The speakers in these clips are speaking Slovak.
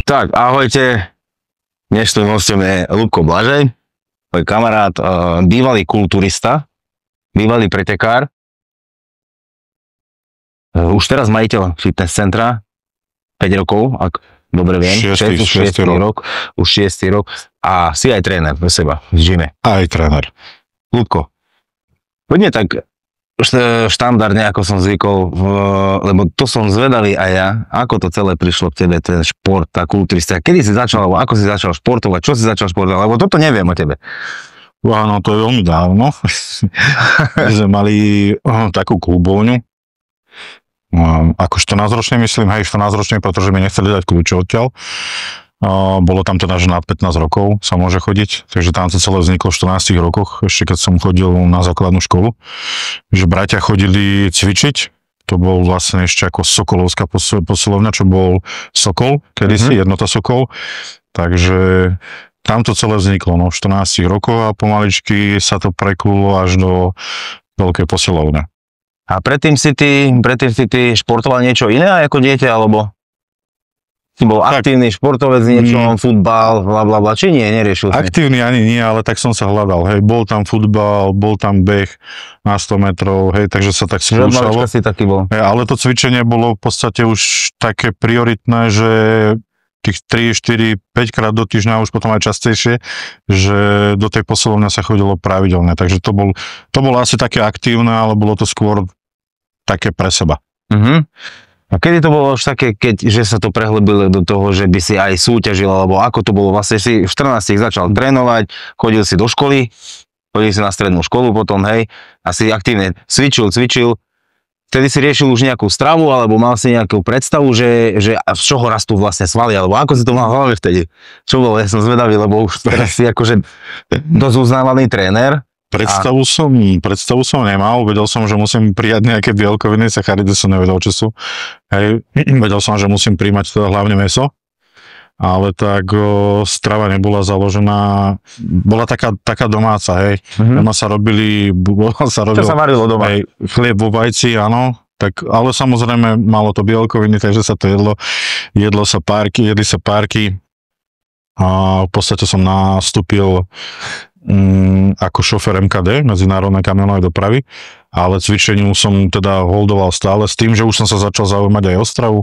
Tak, ahojte. Dnešným hostom je Ľubko Blažej, môj kamarát, bývalý kulturista, bývalý pretekár, už teraz majiteľ fitness centra, 5 rokov, ak dobre viem, 6. rok, už 6. rok a si aj tréner pre seba v gyme. Aj tréner. Ľubko, poďme tak štandardne, ako som zvykol, lebo to som zvedavý aj ja, ako to celé prišlo k tebe, ten šport, tá kulturista. Kedy si začal, alebo ako si začal športovať, čo si začal športovať, lebo toto neviem o tebe. Áno, to je veľmi dávno. My sme mali takú klubovňu, ako 14-ročný myslím, 14-ročný, pretože mi nechceli dať kľúče odtiaľ. Bolo tam teda, že nad 15 rokov sa môže chodiť, takže tam to celé vzniklo v 14 rokoch, ešte keď som chodil na základnú školu, že bratia chodili cvičiť, to bol vlastne ešte ako Sokolovská posilovňa, čo bol Sokol, kedysi, jednota Sokol, takže tam to celé vzniklo, v 14 rokoch a pomaličky sa to preklulo až do veľkej posilovne. A predtým si ty športoval niečo iné ako dieťa, alebo si bol aktívny športovec, niečo, futbal, blablabla, či nie, neriešil si? Aktívny ani nie, ale tak som sa hľadal, hej, bol tam futbal, bol tam beh na 100 metrov, hej, takže sa tak skúšalo. Si taký bol. Hej, ale to cvičenie bolo v podstate už také prioritné, že tých 3, 4, 5 krát do týždňa, už potom aj častejšie, že do tej posilovne sa chodilo pravidelne, takže to bolo asi také aktívne, ale bolo to skôr také pre seba. A kedy to bolo už také, že sa to prehlbilo do toho, že by si aj súťažil, alebo ako to bolo? Vlastne si v 14 začal trénovať, chodil si do školy, chodil si na strednú školu potom, hej, a si aktívne cvičil. Vtedy si riešil už nejakú stravu, alebo mal si nejakú predstavu, že z čoho rastú vlastne svaly, alebo ako si to mal v hlave vtedy? Čo bolo? Ja som zvedavý, lebo už teraz si akože dosť uznávaný tréner. Predstavu som nemal, vedel som, že musím prijať nejaké bielkoviny, sacharidy som nevedel, čo sú. Hej, vedel som, že musím príjmať teda hlavne mäso, ale tak strava nebola založená, bola taká domáca, hej. Doma sa Čo sa varilo doma? Hej, chlieb vo vajci, áno, tak, ale samozrejme malo to bielkoviny, takže sa to jedli sa párky a v podstate som nastúpil ako šofér MKD, medzinárodnej kamionovej dopravy, ale cvičeniu som teda holdoval stále s tým, že už som sa začal zaujímať aj o stravu.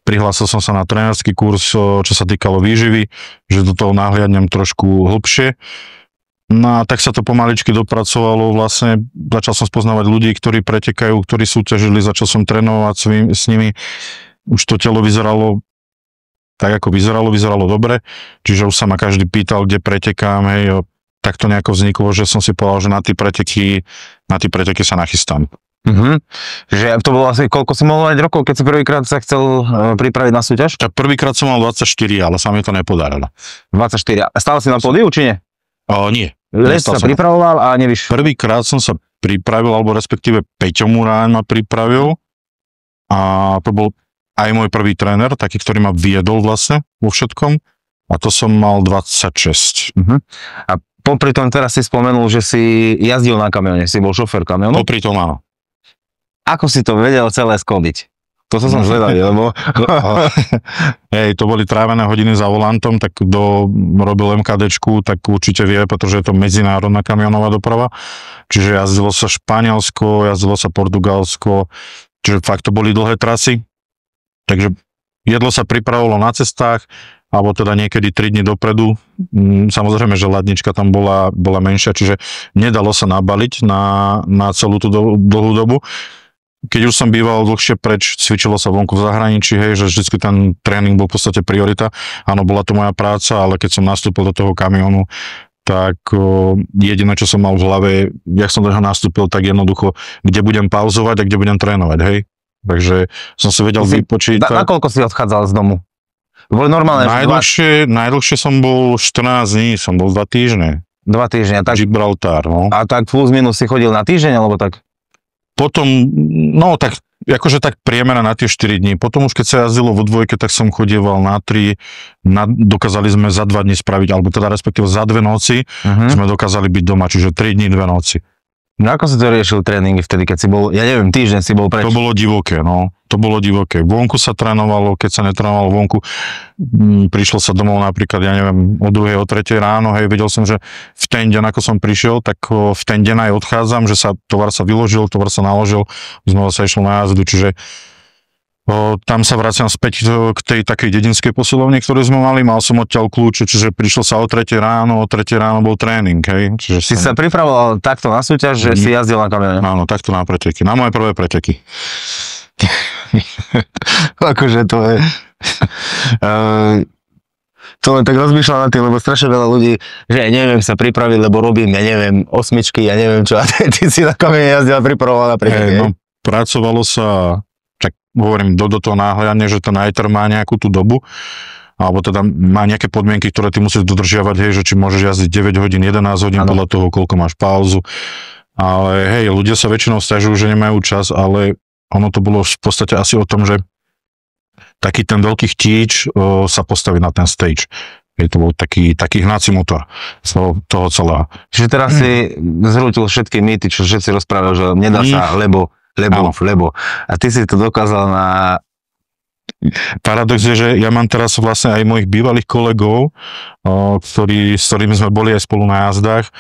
Prihlásil som sa na trénerský kurz, čo sa týkalo výživy, že do toho nahliadnem trošku hlbšie. No a tak sa to pomaličky dopracovalo, vlastne začal som spoznávať ľudí, ktorí pretekajú, ktorí súťažili, začal som trénovať s nimi. Už to telo vyzeralo tak, ako vyzeralo dobre, čiže už sa ma každý pýtal, kde pretekám, hej, tak to nejako vzniklo, že som si povedal, že na tie preteky sa nachystám. Že to bolo asi, koľko si mohol mať rokov, keď si prvýkrát sa chcel pripraviť na súťaž? Tak prvýkrát som mal 24, ale sa mi to nepodarilo. 24. A stále si na pódiu, či nie? Nie. Si sa pripravoval a nevyšiel? Prvýkrát som sa pripravil, alebo respektíve Peťo Muráň ma pripravil a to bol aj môj prvý tréner, taký, ktorý ma viedol vlastne vo všetkom a to som mal 26. A popri tom teraz si spomenul, že si jazdil na kamione, si bol šofér kamionu. Popri tom áno. Ako si to vedel celé sklbiť? To som zvedavý, lebo... Hej, to boli trávené hodiny za volantom, tak kto robil MKDčku, tak určite vie, pretože je to medzinárodná kamionová doprava. Čiže jazdilo sa Španielsko, jazdilo sa Portugalsko, čiže fakt to boli dlhé trasy. Takže jedlo sa pripravilo na cestách, alebo teda niekedy 3 dni dopredu. Samozrejme, že ladnička tam bola menšia, čiže nedalo sa nabaliť na celú tú dlhú dobu. Keď už som býval dlhšie preč, cvičilo sa vonku v zahraničí, hej, že vždycky ten tréning bol v podstate priorita. Áno, bola to moja práca, ale keď som nastúpil do toho kamionu, tak jediné, čo som mal v hlave, jak som do toho nastúpil, tak jednoducho, kde budem pauzovať a kde budem trénovať, hej. Takže som si vedel vypočítať. Na koľko si odchádzal z domu? Boli normálne... Najdlhšie som bol 14 dní, som bol 2 týždne. 2 týždne, tak... Gibraltar, no. A tak plus minus si chodil na týždeň, alebo tak? Potom, no tak, akože tak priemera na tie 4 dní. Potom už keď sa jazdilo vo dvojke, tak som chodieval na 3, dokázali sme za 2 dní spraviť, alebo teda respektíve za 2 noci sme dokázali byť doma, čiže 3 dní, 2 noci. No ako si to riešil tréningy vtedy, keď si bol, ja neviem, týždeň si bol preč? To bolo divoké, no. To bolo divoké. Vonku sa trénovalo, keď sa netrénovalo vonku, prišlo sa domov napríklad, ja neviem, o 2, o 3 ráno, hej, vedel som, že v ten deň, ako som prišiel, tak v ten deň aj odchádzam, že tovar sa vyložil, tovar sa naložil, znova sa išlo na jazdu, čiže tam sa vraciam späť k tej takej dedinskej posilovni, ktorú sme mali, mal som odtiaľ kľúče, čiže prišlo sa o 3 ráno, o 3 ráno bol tréning, hej. Čiže si sa pripravoval takto na súťaž, že si jazdil na kamione? Áno, takto na preteky, na moje prvé preteky. Akože to je... to len tak rozmýšľam na tým, lebo strašne veľa ľudí, že ja neviem sa pripraviť, lebo robím, ja neviem, 8, ja neviem čo, a ty si na kamione jazdil a pripravoval na preteky. No, pracovalo sa... Hovorím, do toho náhľadne, že ten ajter má nejakú tú dobu, alebo teda má nejaké podmienky, ktoré ty musíš dodržiavať, hej, že či môžeš jazdiť 9 hodín, 11 hodín, podľa toho, koľko máš pauzu. Ale hej, ľudia sa väčšinou sťažujú, že nemajú čas, ale ono to bolo v podstate asi o tom, že taký ten veľký chtíč sa postaví na ten stage. Hej, to bol taký hnací motor z toho celého. Čiže teraz si zhrútil všetky mýty, čo všetci rozprávajú, že nedá sa, lebo. A ty si to dokázal na... Paradox je, že ja mám teraz vlastne aj mojich bývalých kolegov, s ktorými sme boli aj spolu na jazdách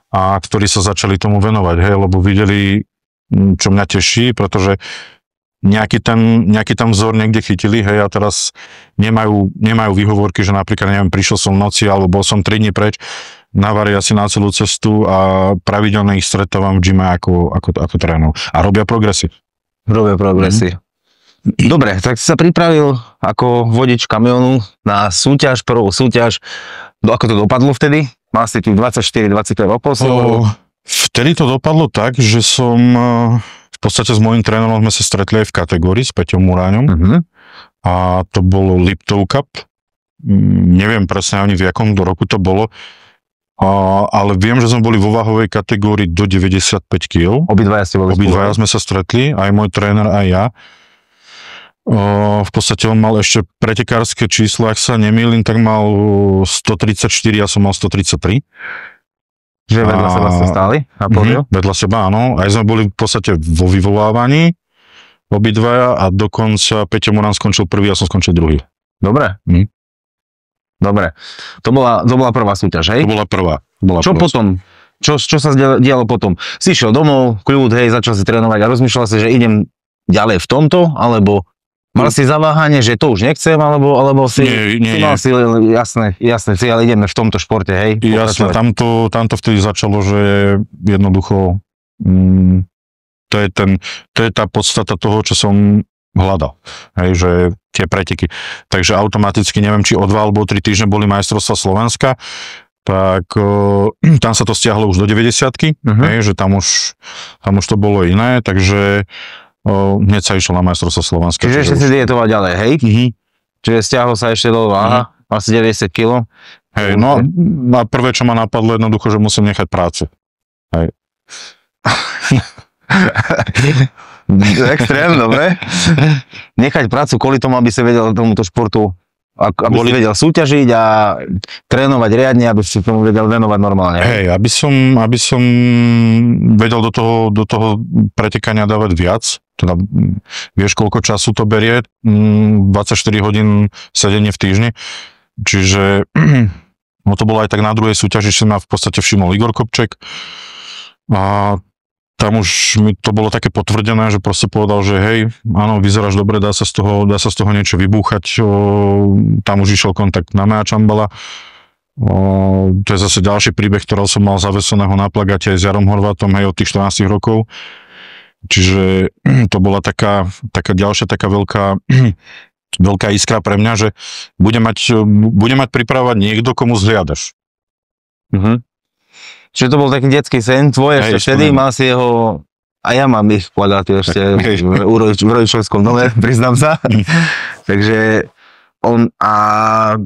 a ktorí sa začali tomu venovať, hej, lebo videli, čo mňa teší, pretože nejaký ten vzor niekde chytili, hej, a teraz nemajú výhovorky, že napríklad, neviem, prišiel som v noci, alebo bol som 3 dní preč, navaria si na celú cestu a pravidelne ich stretávam v gyme ako trénujú. A robia progresy. Dobre, tak si sa pripravil ako vodič kamionu na súťaž, prvú súťaž. Ako to dopadlo vtedy? Mal si tu 24-25 rokov? Vtedy to dopadlo tak, že som v podstate s môjim trénerom sme sa stretli aj v kategórii s Peťom Muráňom. A to bolo Liptov Cup. Neviem presne ani v jakom roku to bolo. Ale viem, že sme boli vo váhovej kategórii do 95 kg. Obidvaja ste boli spolu. Obidvaja sme sa stretli, aj môj tréner, aj ja. V podstate on mal ešte pretekárske čísla, ak sa nemýlim, tak mal 134, ja som mal 133. Že vedľa seba ste stáli na pódiu? Vedľa seba, áno. Aj sme boli v podstate vo vyvolávaní obidvaja a dokonca Peťo Morán skončil prvý, ja som skončil druhý. Dobre. Dobre. To bola prvá súťaž, hej? To bola prvá. Čo potom? Čo sa dialo potom? Si išiel domov, kľud, hej, začal si trénovať a rozmýšľal si, že idem ďalej v tomto, alebo mal si zaváhanie, že to už nechcem, alebo si mal si jasné cieľ, ideme v tomto športe, hej? Jasné, tamto vtedy začalo, že jednoducho to je tá podstata toho, čo som hľadal, hej, že tie preteky. Takže automaticky, neviem, či o 2 alebo 3 týždne boli majstrovstvá Slovenska, tak tam sa to stiahlo už do 90-ky, hej, že tam už to bolo iné, takže hneď sa išlo na majstrovstvá Slovenska. Čiže ešte si dietoval ďalej, hej? Čiže stiahlo sa ešte do váha, asi 90 kg. Hej, no a prvé, čo ma napadlo, jednoducho, že musím nechať prácu. Hej. Extrém, dobre. Nechať prácu kvôli tomu, aby si vedel tomuto športu, aby si vedel súťažiť a trénovať riadne, aby si tomu vedel venovať normálne. Hej, aby som vedel do toho pretekania dávať viac. Teda vieš, koľko času to berie, 24 hodín sedenie v týždni. Čiže to bolo aj tak na druhej súťaži, že ma v podstate všimol Igor Kopček. A tam už mi to bolo také potvrdené, že proste povedal, že hej, áno, vyzeráš dobre, dá sa z toho niečo vybúchať. Tam už išiel kontakt na Mea Čambala. To je zase ďalší príbeh, ktorý som mal zaveseného na plagáte aj s Jarom Horvátom, hej, od tých 14 rokov. Čiže to bola taká ďalšia taká veľká iskra pre mňa, že bude mať pripravovať niekto, komu zhliadaš. Čiže to bol taký detský sen tvoj, ešte vtedy mal si jeho, a ja mám ich plagáty ešte v rodičovskom dome, priznám sa. Takže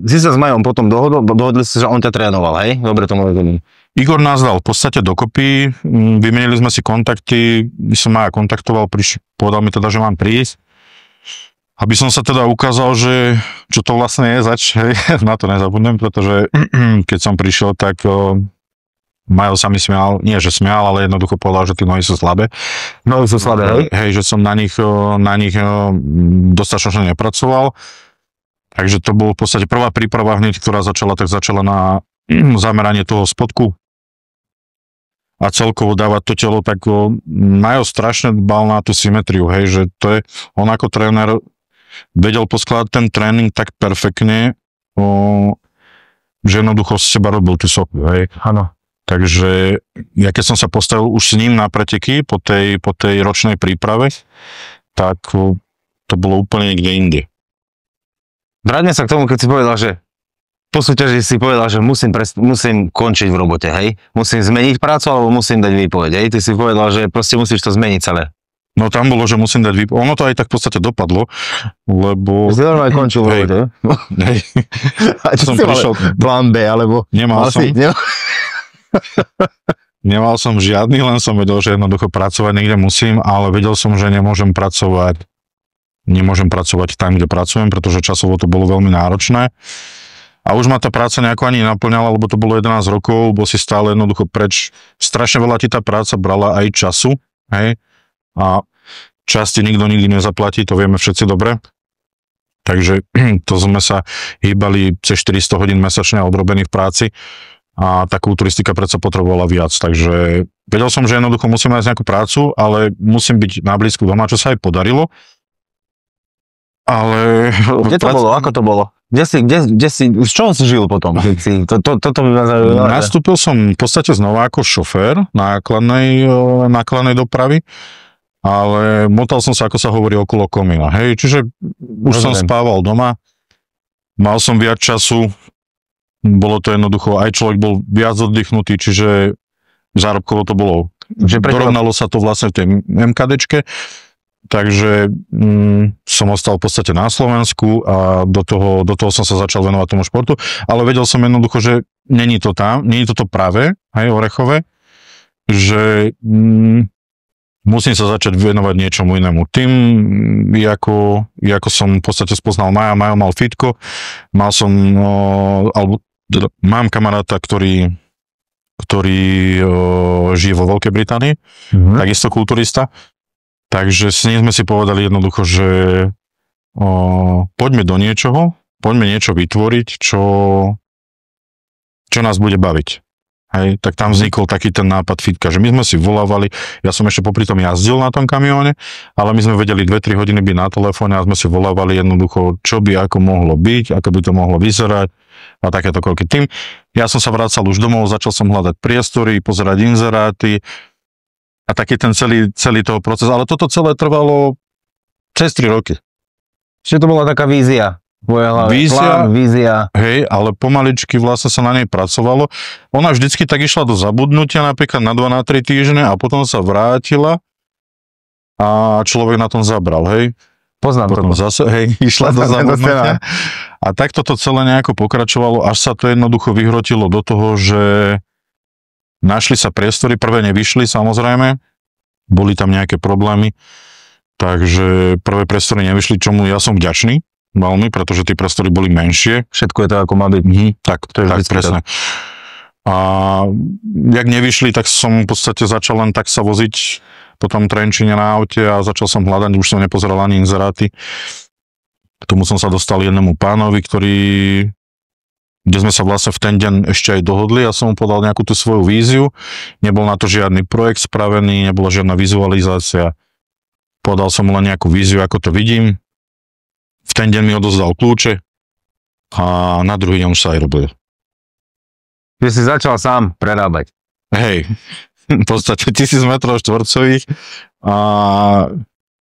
si sa s Majom potom dohodli si, že on ťa trénoval, hej? Dobre tomu rozumiem. Igor nás dal v podstate dokopy, vymenili sme si kontakty, som Maja kontaktoval, povedal mi teda, že mám prísť. Aby som sa teda ukázal, že čo to vlastne je zač, hej? Na to nezabudnem, pretože keď som prišiel, tak Majo sa mi smial, nie že smial, ale jednoducho povedal, že tie nohy sú slabé. Nohy sú slabé, hej? Hej, že som na nich dostatočne nepracoval. Takže to bolo v podstate prvá príprava hneď, ktorá začala na zameranie toho spodku a celkovo dávať to telo, tak Majo strašne dbal na tú symetriu, hej, že to je, on ako tréner vedel poskladať ten tréning tak perfektne, že jednoducho z seba robil tú sochu, hej. Áno. Takže ja keď som sa postavil už s ním na preteky po tej ročnej príprave, tak to bolo úplne niekde inde. Vráťme sa k tomu, keď si povedal, že po súťaži si povedal, že musím končiť v robote, hej? Musím zmeniť prácu, alebo musím dať výpoveď, hej? Ty si povedal, že proste musíš to zmeniť celé. No tam bolo, že musím dať výpoveď. Ono to aj tak v podstate dopadlo, lebo... Si normálne končil v robote, hej? A čo si mal plán B, alebo... Nemal som žiadny, len som vedel, že jednoducho pracovať niekde musím, ale vedel som, že nemôžem pracovať tam, kde pracujem, pretože časovo to bolo veľmi náročné. A už ma tá práca nejako ani nenaplňala, lebo to bolo 11 rokov, bol si stále jednoducho preč. Strašne veľa ti tá práca brala aj času, hej? A čas ti nikto nikdy nezaplatí, to vieme všetci dobre. Takže to sme sa hýbali cez 400 hodín mesačne odrobených v práci a tá kulturistika predsa potrebovala viac. Takže vedel som, že jednoducho musím nájsť nejakú prácu, ale musím byť na blízku doma, čo sa aj podarilo. Ale... Kde to bolo? Ako to bolo? Kde si, z čoho si žil potom? Toto by ma zaujímalo. Nastúpil som v podstate znova ako šofér nákladnej dopravy, ale motal som sa, ako sa hovorí, okolo komína. Hej, čiže už som spával doma, mal som viac času, bolo to jednoducho, aj človek bol viac oddychnutý, čiže zárobkovo to bolo. Dorovnalo sa to vlastne v tej MKDčke, takže som ostal v podstate na Slovensku a do toho som sa začal venovať tomu športu, ale vedel som jednoducho, že není to práve, hej, Orechové, že musím sa začať venovať niečomu inému. Tým, ako som v podstate spoznal Majo mal fitko, mám kamaráta, ktorý žije vo Veľkej Británii, takisto kulturista, takže s ním sme si povedali jednoducho, že poďme do niečoho, poďme niečo vytvoriť, čo nás bude baviť. Hej, tak tam vznikol taký ten nápad fitka, že my sme si volávali, ja som ešte popri tom jazdil na tom kamióne, ale my sme vedeli 2-3 hodiny byť na telefóne a sme si volávali jednoducho, čo by ako mohlo byť, ako by to mohlo vyzerať a takéto koľky. Tým, ja som sa vracal už domov, začal som hľadať priestory, pozerať inzeráty a taký ten celý toho proces, ale toto celé trvalo cez 3 roky. Čiže to bola taká vízia. Vízia. Hej, ale pomaličky vlastne sa na nej pracovalo. Ona vždycky tak išla do zabudnutia napríklad na 2-3 týždne a potom sa vrátila a človek na tom zabral, hej. Poznám potom to. Zase, hej, išla do zabudnutia. A tak toto celé nejako pokračovalo, až sa to jednoducho vyhrotilo do toho, že našli sa priestory, prvé nevyšli samozrejme, boli tam nejaké problémy, takže prvé priestory nevyšli, čomu ja som vďačný. Veľmi, pretože tie priestory boli menšie. Všetko je to ako má byť. Tak presne. A jak nevyšli, tak som v podstate začal len tak sa voziť po tom Trenčine na aute a začal som hľadať, už som nepozeral ani inzeráty. K tomu som sa dostal jednému pánovi, kde sme sa vlastne v ten deň ešte aj dohodli. Ja som mu podal nejakú tú svoju víziu. Nebol na to žiadny projekt spravený, nebola žiadna vizualizácia. Podal som mu len nejakú víziu, ako to vidím. V ten deň mi odozdal kľúče a na druhý deň už sa aj robil. Že si začal sám prerábať. Hej, v podstate 1000 metrov štvorcových a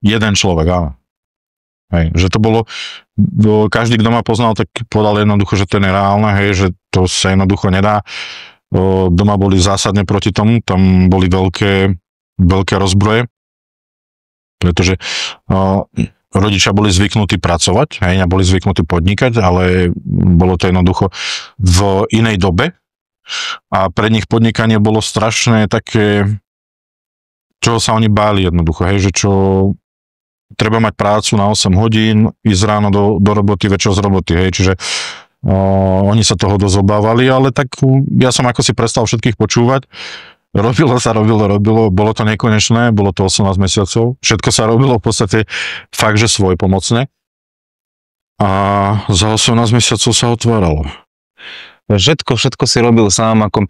jeden človek, áno. Hej, že to bolo, každý, kto ma poznal, tak povedal jednoducho, že to je nereálne, hej, že to sa jednoducho nedá. Doma boli zásadne proti tomu, tam boli veľké rozbroje, pretože rodičia boli zvyknutí pracovať, hej, neboli zvyknutí podnikať, ale bolo to jednoducho v inej dobe a pre nich podnikanie bolo strašné také, čoho sa oni báli jednoducho, hej, že čo treba mať prácu na 8 hodín, ísť ráno do roboty, večer z roboty, hej, čiže Oni sa toho dosť obávali, ale tak ja som ako si prestal všetkých počúvať. Robilo, bolo to nekonečné, bolo to 18 mesiacov. Všetko sa robilo v podstate fakt, že svojpomocne. A za 18 mesiacov sa otváralo. Všetko si robil sám, ako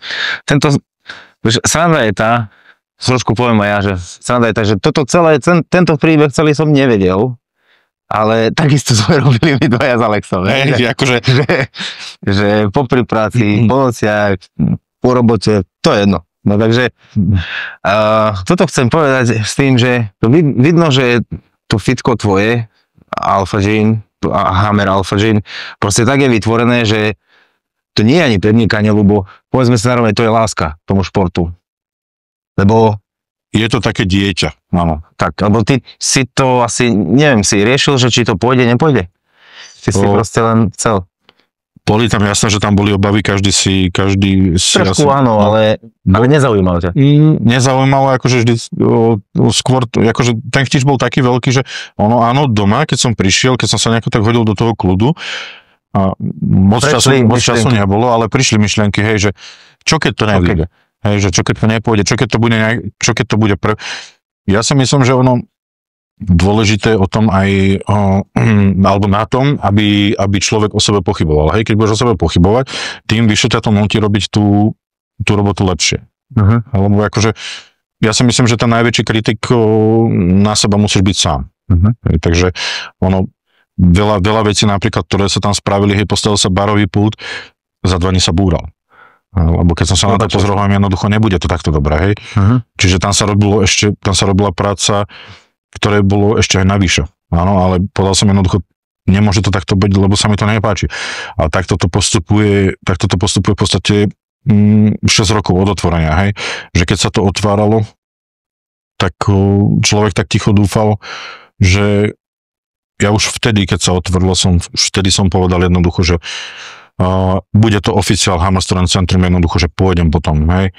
sranda je tá, trošku poviem aj ja, že sranda je tá, že toto celé, tento príbeh celý som nevedel, ale takisto sme robili my dvaja s Alexom. Že popri práci, po nociach, po robote, to je jedno. No takže toto chcem povedať s tým, že to vidno, že to fitko tvoje, Alpha Gene, Hammer Alpha Gene, proste tak je vytvorené, že to nie je ani podnikanie, lebo povedzme si narovne, to je láska tomu športu. Lebo je to také dieťa. Áno, tak, lebo ty si to asi, neviem, si riešil, že či to pôjde, nepôjde? Si proste len chcel. Boli tam jasné, že tam boli obavy, každý si trošku áno, ale nezaujímalo ťa. Nezaujímalo, akože vždy, skôr, akože ten chtič bol taký veľký, že áno, doma, keď som prišiel, keď som sa nejako tak hodil do toho kľudu, a moc času nebolo, ale prišli myšlienky, hej, že čo keď to nevyjde, hej, že čo keď to nepôjde, čo keď to bude Ja si myslím, že dôležité o tom aj, alebo na tom, aby človek o sebe pochyboval. Hej, keď budeš o sebe pochybovať, tým vyššie ťa to nutí robiť tú robotu lepšie. Uh-huh. Lebo akože, ja si myslím, že ten najväčší kritik na seba musíš byť sám. Uh-huh. Hej, takže veľa vecí napríklad, ktoré sa tam spravili, hej, postavil sa barový pult, za 2 dní sa búral. Lebo keď som sa na to pozrel, jednoducho nebude to takto dobré, hej. Uh-huh. Čiže tam sa robila práca, ktoré bolo ešte aj navyše. Áno, ale povedal som jednoducho, nemôže to takto byť, lebo sa mi to nepáči. A takto to postupuje v podstate 6 rokov od otvorenia, hej. Že keď sa to otváralo, tak človek tak ticho dúfal, že ja už vtedy, keď sa otvorilo, vtedy som povedal jednoducho, že bude to oficiál Hammer Strength Centrum, jednoducho, že pôjdem potom, hej.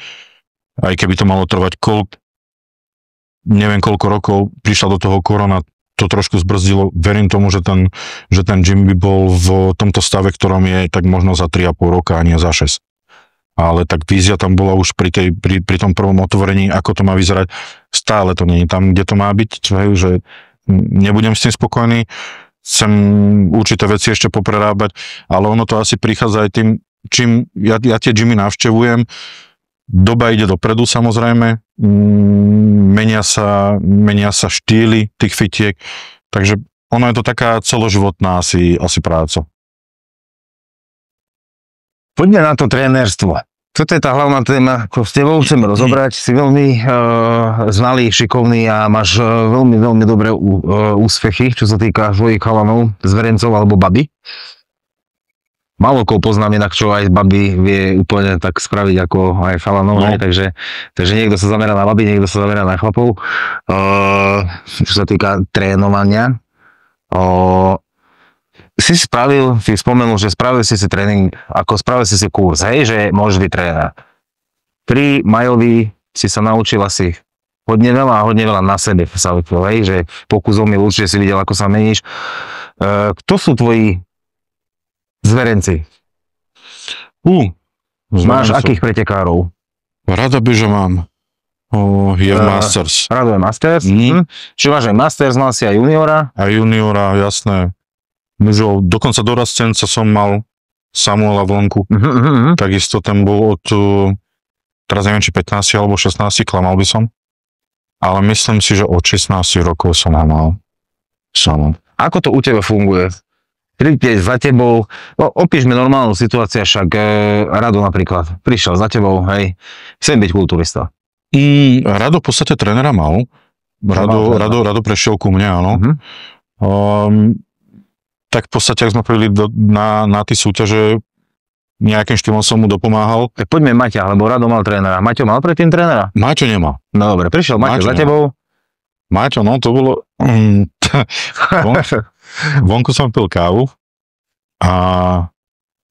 Aj keby to malo trvať neviem koľko rokov, prišla do toho korona, to trošku zbrzdilo. Verím tomu, že ten gym by bol v tomto stave, ktorom je tak možno za 3,5 roka a nie za 6. Ale tak vízia tam bola už pri tom prvom otvorení, ako to má vyzerať. Stále to nie je tam, kde to má byť, že nebudem s tým spokojný, chcem určité veci ešte poprerábať, ale ono to asi prichádza aj tým, čím ja tie gymy navštevujem. Doba ide dopredu, samozrejme, menia sa štýly tých fitiek, takže ono je to taká celoživotná asi práca. Poďme na to trénerstvo. Toto je tá hlavná téma, ktorú s tebou chceme rozobrať. Si veľmi znalý, šikovný a máš veľmi, veľmi dobré úspechy, čo sa týka svojich chalanov, zverencov alebo baby. Málo koho poznám inak, čo aj baby vie úplne tak spraviť ako aj chalanov, no. takže niekto sa zamerá na baby, niekto sa zamerá na chlapov. Čo sa týka trénovania, ty spomenul, že spravil si tréning, spravil si kurz, hej, že môžeš byť tréner. Pri Majovi si sa naučil asi hodne veľa na sebe sa učil, hej, že pokus omyl, určite si videl, ako sa meníš. Kto sú tvoji zverenci? Máš akých pretekárov? Rado by, že mám. Je Masters. Rado je Masters? Čiže máš aj Masters, mal si aj juniora? Aj juniora, jasné. Dokonca dorastenca som mal Samuela Vlnku. Takisto ten bol od, teraz neviem, či 15 alebo 16, klamal by som. Ale myslím si, že od 16 rokov som ho mal. Ako to u teba funguje? Príď za tebou, opíš mi normálnu situáciu, však Rado napríklad prišiel za tebou, hej, chcem byť kulturista. Rado v podstate trénera mal. Rado prešiel ku mne, áno. Tak v podstate, ak sme prvili na tie súťaže, nejakým štýlom som mu dopomáhal. Tak poďme Maťa, lebo Rado mal trénera. Maťo mal predtým trénera? Maťo nemal. No dobre, prišiel Maťo za tebou. Maťo, no to bolo... Vonku som pil kávu a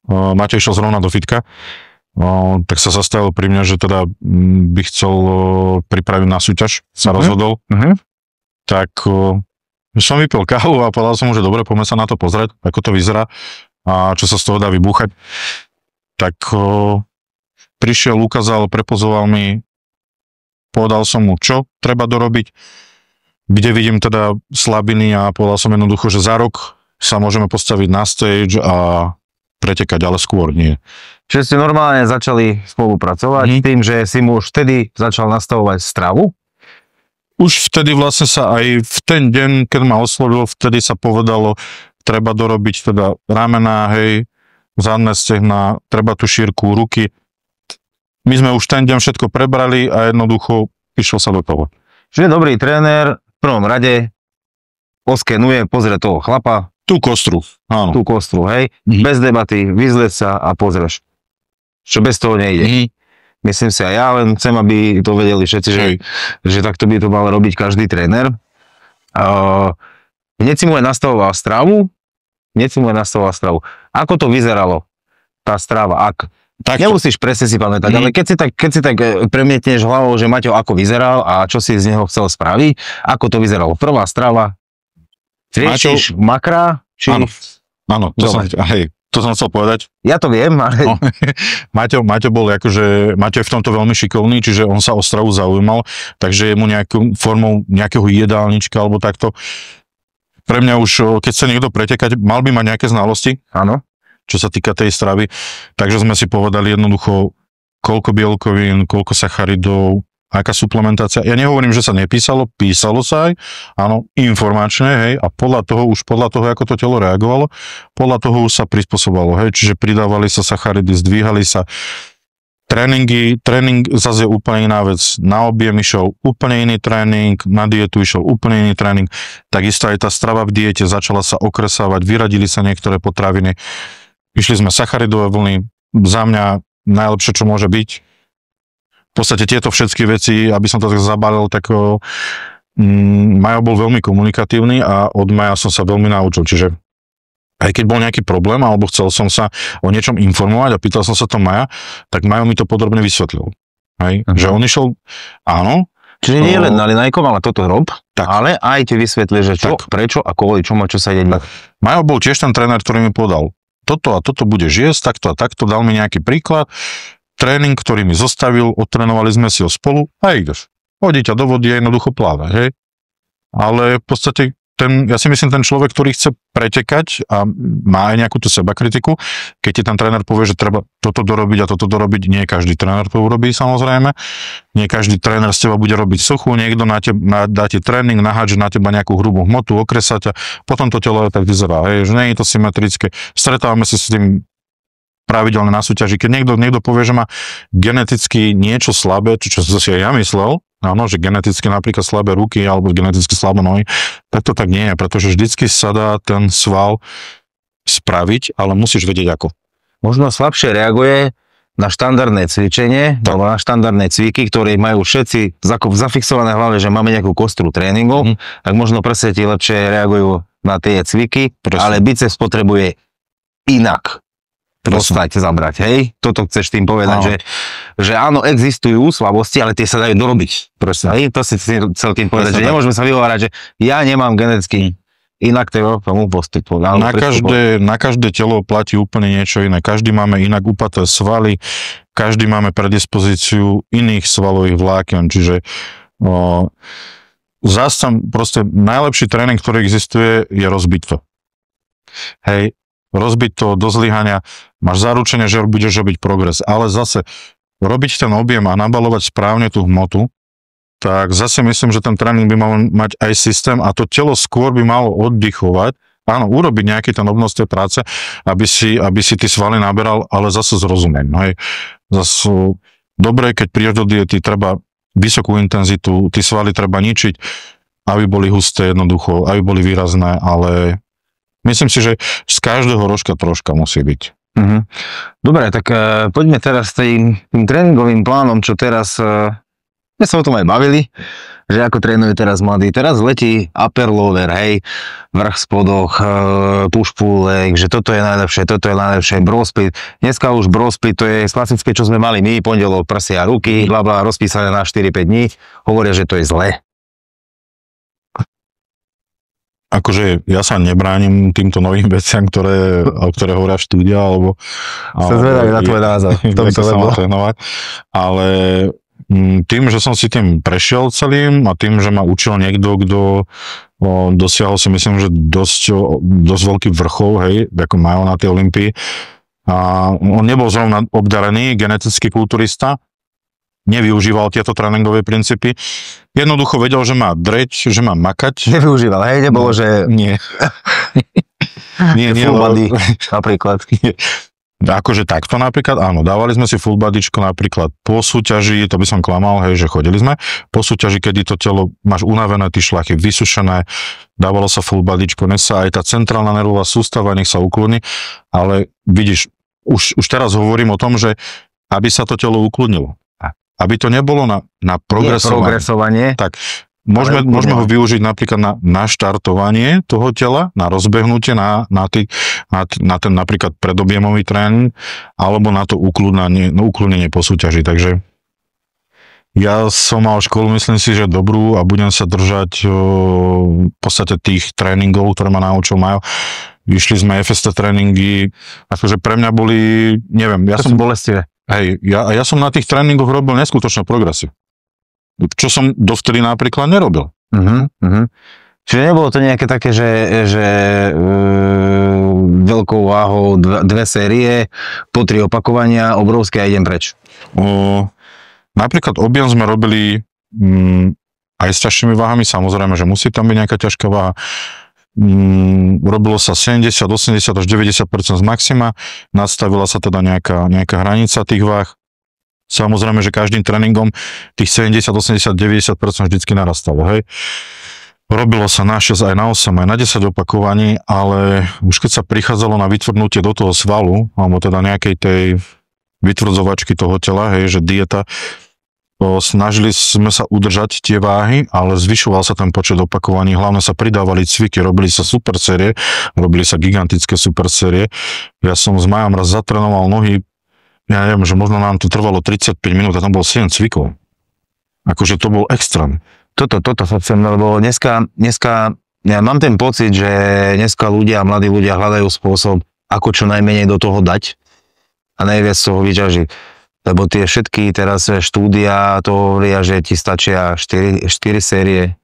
Maťo išiel zrovna do fitka, tak sa zastavil pri mne, že teda by chcel pripraviť na súťaž, sa rozhodol. Tak som vypil kávu a povedal som mu, že dobre, poďme sa na to pozrieť, ako to vyzerá. a čo sa z toho dá vybúchať. Tak prišiel, ukázal, prepozoval mi, povedal som mu, čo treba dorobiť, kde vidím teda slabiny a povedal som jednoducho, že za rok sa môžeme postaviť na stage a pretekať, ale skôr nie. Čiže ste normálne začali spolupracovať tým, že si mu už vtedy začal nastavovať stravu? Už vtedy vlastne sa aj v ten deň, keď ma oslovil, vtedy sa povedalo, treba dorobiť teda ramená, hej, zadné stehná, treba tú šírku, ruky. My sme už ten deň všetko prebrali a jednoducho išlo sa do toho. Čiže dobrý tréner v prvom rade oskenuje, pozrie toho chlapa. Tú kostru, áno. Tú kostru, hej, bez debaty, vyzleť sa a pozrieš. Čo bez toho nejde. Myslím si aj ja, len chcem, aby to vedeli všetci, že takto by to mal robiť každý tréner. Hneď si mu aj nastavoval stravu. Ako to vyzeralo, tá strava? Nemusíš presne si pamätať, ale keď si tak premietneš hlavou, že Maťo ako vyzeral a čo si z neho chcel spraviť, ako to vyzeralo? Prvá strava, riešiš makra? Áno, to som chcel povedať. Ja to viem, ale... No, Maťo bol akože, Maťo je v tomto veľmi šikovný, čiže on sa o stravu zaujímal, takže mu nejakou formou nejakého jedálnička alebo takto. Pre mňa už, keď sa niekto pretekať, mal by mať nejaké znalosti, áno, čo sa týka tej stravy, takže sme si povedali jednoducho, koľko bielkovín, koľko sacharidov, aká suplementácia. Ja nehovorím, že sa nepísalo, písalo sa aj, áno, informačne, hej, a podľa toho, ako to telo reagovalo, podľa toho už sa prispôsobovalo, hej, čiže pridávali sa sacharidy, zdvíhali sa. Tréning zase je úplne iná vec. Na objem išiel úplne iný tréning, na dietu išiel úplne iný tréning. Takisto aj tá strava v diete začala sa okresávať, vyradili sa niektoré potraviny. Išli sme sacharidové vlny, za mňa najlepšie, čo môže byť. V podstate tieto všetky veci, aby som to tak zabalil, tak Majo bol veľmi komunikatívny a od Maja som sa veľmi naučil, čiže aj keď bol nejaký problém, alebo chcel som sa o niečom informovať a pýtal som sa to Maja, tak Majo mi to podrobne vysvetlil. Hej? Že on išiel, áno. Čiže nie len na linajkom, ale toto rob, tak. Ale aj ti vysvetlil, že čo, tak. Prečo a kvôli čomu, čo sa ide. Majo bol tiež ten tréner, ktorý mi povedal, toto a toto budeš jesť, takto a takto, dal mi nejaký príklad, tréning, ktorý mi zostavil, odtrénovali sme si ho spolu a ideš. Hodí ťa do vody a jednoducho plávať, hej. Ale v podstate ja si myslím, ten človek, ktorý chce pretekať a má aj nejakú tú sebakritiku, keď ti ten tréner povie, že treba toto dorobiť a toto dorobiť, nie každý tréner to urobí samozrejme, nie každý tréner z teba bude robiť suchu, niekto dá ti tréning, nahádže na teba nejakú hrubú hmotu, okresá ťa, potom to telo tak vyzerá, hej, že nie je to symetrické. Stretávame sa s tým pravidelne na súťaži, keď niekto povie, že má geneticky niečo slabé, čo si aj ja myslel, áno, že geneticky napríklad slabé ruky alebo geneticky slabé nohy, tak to tak nie je, pretože vždycky sa dá ten sval spraviť, ale musíš vedieť ako. Možno slabšie reaguje na štandardné cvičenie, alebo na štandardné cviky, ktoré majú všetci zafixované v hlave, že máme nejakú kostru tréningov, tak možno prsete lepšie reagujú na tie cviky, ale biceps potrebuje inak dostať, zabrať, hej? Toto chceš tým povedať, že áno, existujú slabosti, ale tie sa dajú dorobiť. Hej? To si chcel tým povedať, že nemôžeme sa vyhovárať, že ja nemám geneticky inak tomu postupu. Na každé telo platí úplne niečo iné. Každý máme inak upaté svaly, každý máme predispozíciu iných svalových vlákien, čiže zás tam proste najlepší tréning, ktorý existuje, je rozbiť to. Hej, rozbiť to do zlyhania, máš zaručenie, že budeš robiť progres, ale zase robiť ten objem a nabalovať správne tú hmotu, tak zase myslím, že ten tréning by mal mať aj systém a to telo skôr by malo oddychovať, áno, urobiť nejaký ten obnos tej práce, aby si ty svaly naberal, ale zase s rozumiem. Hej. Zase dobre, keď prídeš do diety, treba vysokú intenzitu, ty svaly treba ničiť, aby boli husté jednoducho, aby boli výrazné, ale myslím si, že z každého rožka troška musí byť. Dobre, tak poďme teraz s tým tréningovým plánom, čo teraz, my sa o tom aj bavili, že ako trénujú teraz mladí. Teraz letí upper lower, hej, vrch spodoch, push pull leg, že toto je najlepšie, bro split. Dneska už bro split, to je klasické, čo sme mali my, pondelok, prsia, ruky, blabla, rozpísané na 4-5 dní, hovoria, že to je zlé. akože ja sa nebránim týmto novým veciam, o ktoré hovoria štúdia, alebo... Som zvedavý na tvoj názor v tomto, ale tým, že som si tým prešiel celým a tým, že ma učil niekto, kto dosiahol si myslím, že dosť veľký vrchol, hej, ako majú na tej Olympii. A on nebol zrovna obdarený genetický kulturista, nevyužíval tieto tréningové princípy. Jednoducho vedel, že má dreť, že má makať. Nevyužíval, hej? Nebolo, že... Nie. nie, full body, napríklad. Akože takto napríklad, áno, dávali sme si full bodyčko napríklad po súťaži, to by som klamal, hej, že chodili sme, po súťaži, kedy to telo, máš unavené, ty šlachy vysušené, dávalo sa full bodyčko, nech sa aj tá centrálna nervová sústava, nech sa ukludní, ale vidíš, už teraz hovorím o tom, že aby sa to telo ukludnilo. Aby to nebolo na progresovanie, tak môžeme ho využiť napríklad na naštartovanie toho tela, na rozbehnutie, na ten napríklad predobjemový tréning, alebo na to ukludnenie po súťaži. Takže ja som mal školu, myslím si, že dobrú a budem sa držať v podstate tých tréningov, ktoré ma naučil Majo. Vyšli sme FST tréningy, akože pre mňa boli, neviem, ja som bolestivé. Hej, ja som na tých tréningoch robil neskutočnú progresiu. Čo som dovtedy napríklad nerobil. Čiže nebolo to nejaké také, že veľkou váhou dve série, po 3 opakovania, obrovské a idem preč. Napríklad objem sme robili aj s ťažšími váhami, samozrejme, že musí tam byť nejaká ťažká váha. Robilo sa 70, 80 až 90% z maxima, nastavila sa teda nejaká hranica tých váh. Samozrejme, že každým tréningom tých 70, 80, 90% vždycky narastalo, hej. Robilo sa na 6, aj na 8, aj na 10 opakovaní, ale už keď sa prichádzalo na vytvrdnutie do toho svalu, alebo teda nejakej tej vytvrdzovačky toho tela, hej, že dieta, snažili sme sa udržať tie váhy, ale zvyšoval sa ten počet opakovaní, hlavne sa pridávali cviky, robili sa super série, robili sa gigantické super série. Ja som s Majom raz zatrénoval nohy, ja neviem, že možno nám to trvalo 35 minút a tam bol 7 cvikov. Akože to bol extrém. Toto sa chcem, lebo dneska ja mám ten pocit, že dneska mladí ľudia hľadajú spôsob, ako čo najmenej do toho dať a najviac z toho vyťažiť. Lebo tie všetky teraz štúdia to hovoria, že ti stačia 4 série,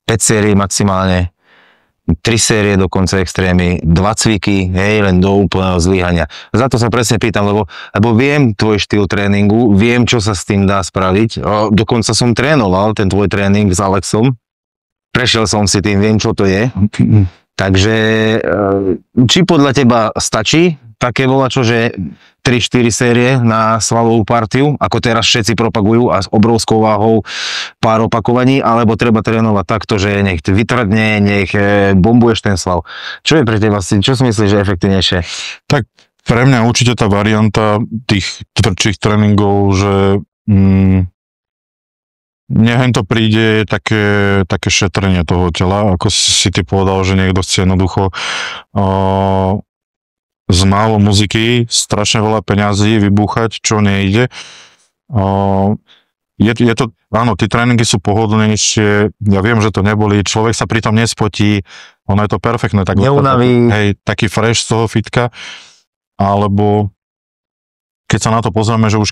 5 sérií maximálne, 3 série dokonca extrémy, 2 cviky, hej, len do úplného zlyhania. Za to sa presne pýtam, lebo viem tvoj štýl tréningu, viem, čo sa s tým dá spraviť. Dokonca som trénoval ten tvoj tréning s Alexom, prešiel som si tým, viem, čo to je. Takže či podľa teba stačí také volačo, že 3-4 série na svalovú partiu, ako teraz všetci propagujú a s obrovskou váhou pár opakovaní, alebo treba trénovať takto, že nech vytvrdne, nech bombuješ ten sval. Čo je pre teba, čo si myslíš, že je efektívnejšie? Tak pre mňa určite tá varianta tých tvrdších tréningov, že nech to príde také šetrenie toho tela, ako si ty povedal, že niekto chce jednoducho z málo muziky strašne veľa peňazí vybúchať, čo nejde. Je to, áno, tie tréningy sú pohodlnejšie, ja viem, že to neboli, človek sa pritom nespotí, ono je to perfektné, tak neunaví. Hej, taký fresh z toho fitka, alebo keď sa na to pozrieme, že už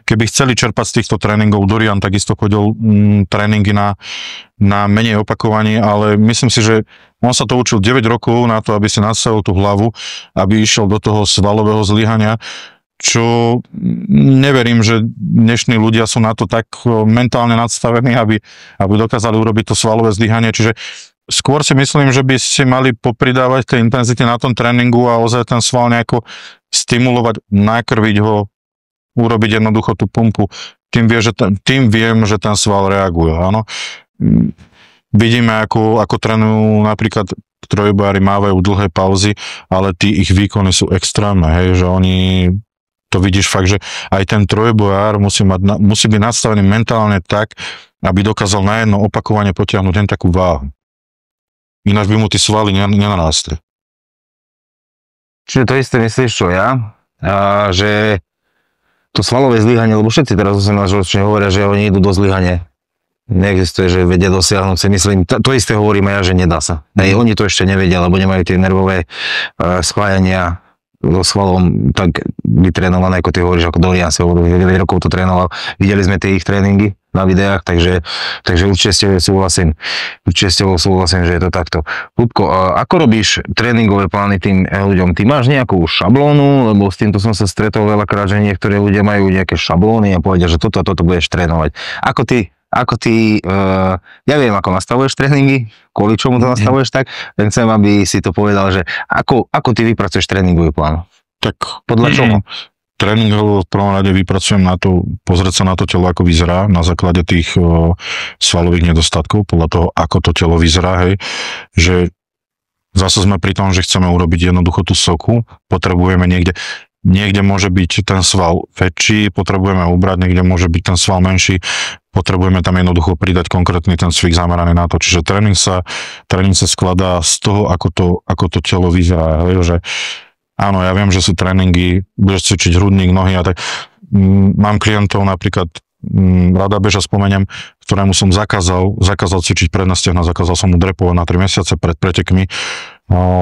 keby chceli čerpať z týchto tréningov, Dorian takisto chodil tréningy na menej opakovaní, ale myslím si, že on sa to učil 9 rokov na to, aby si nastavil tú hlavu, aby išiel do toho svalového zlyhania, čo neverím, že dnešní ľudia sú na to tak mentálne nadstavení, aby dokázali urobiť to svalové zlyhanie, čiže skôr si myslím, že by si mali popridávať tej intenzity na tom tréningu a ozaj ten sval nejako stimulovať, nakrviť ho, urobiť jednoducho tú pumpu. Tým viem, že ten sval reaguje, áno. Vidíme, ako trénujú napríklad trojbojári, mávajú dlhé pauzy, ale ich výkony sú extrémne, hej, že oni, to vidíš fakt, že aj ten trojbojár musí byť nastavený mentálne tak, aby dokázal na jedno opakovanie potiahnuť len takú váhu. Ináč by mu tí svaly nenarástli. Čiže to isté myslíš, čo ja? Že to svalové zlyhanie, lebo všetci teraz 18-roční hovoria, že oni idú do zlyhania. neexistuje, že vedia dosiahnuť, si myslím, to isté hovorím ja, že nedá sa. Oni to ešte nevedia, lebo nemajú tie nervové spájania so svalom tak vytrénované, ako ty hovoríš, ako Dorian si hovoril, 9 rokov to trénoval. Videli sme tie ich tréningy na videách, takže určite s tebou súhlasím. Že je to takto. Ľubko, ako robíš tréningové plány tým ľuďom? Ty máš nejakú šablónu, lebo s týmto som sa stretol veľakrát, že niektorí ľudia majú nejaké šablóny a povedia, že toto a toto budeš trénovať. Ako ty, ja viem, ako nastavuješ tréningy, kvôli čomu to nastavuješ tak, len chcem, aby si to povedal, že ako ty vypracuješ tréningový plán? Tak podľa čoho? Tréningovo v prvom rade vypracujem na to, pozrieť sa na to telo, ako vyzerá, na základe tých svalových nedostatkov, podľa toho, ako to telo vyzerá, hej, že zase sme pri tom, že chceme urobiť jednoducho tú soku, potrebujeme niekde môže byť ten sval väčší, potrebujeme ubrať, niekde môže byť ten sval menší, potrebujeme tam jednoducho pridať konkrétny ten cvik zameraný na to. Čiže tréning sa skladá z toho, ako to telo vyzerá. Že áno, ja viem, že sú tréningy, budeš cvičiť hrudník, nohy a tak. Mám klientov napríklad, rada beža spomeniem, ktorému som zakázal cvičiť predné stehna, zakázal som mu drepovať na 3 mesiace pred pretekmi,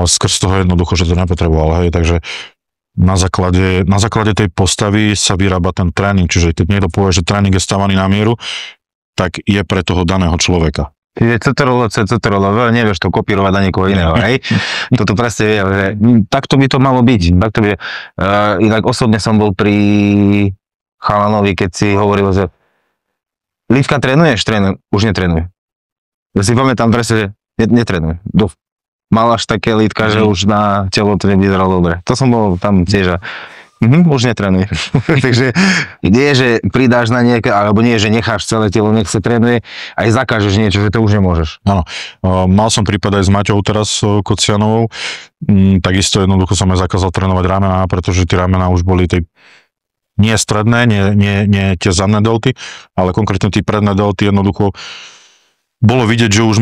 skrz toho jednoducho, že to nepotreboval. Hej, takže na základe tej postavy sa vyrába ten tréning, čiže keď niekto povie, že tréning je stavaný na mieru, tak je pre toho daného človeka. Čiže CTRL, nevieš to kopírovať na niekoho iného, hej? Toto presne vie, že takto by to malo byť. Inak osobne som bol pri chalanovi, keď si hovoril, že Livka, trénuješ? Už netrénuje. Ja si pamätám presne, že netrénuje. Mal až také lítka, že už na telo to nevyzeralo dobre. To som bol tam tiež už netrénuje. Takže nie, že pridáš na nejaké, alebo nie, že necháš celé telo, nech sa trénuje, aj zakážeš niečo, že to už nemôžeš. Áno. Mal som prípad aj s Maťou teraz Kocianovou. Takisto jednoducho som aj zakázal trénovať ramená, pretože tie ramená už boli tie nie stredné, nie tie zadné delty, ale konkrétne tie predné delty jednoducho bolo vidieť, že už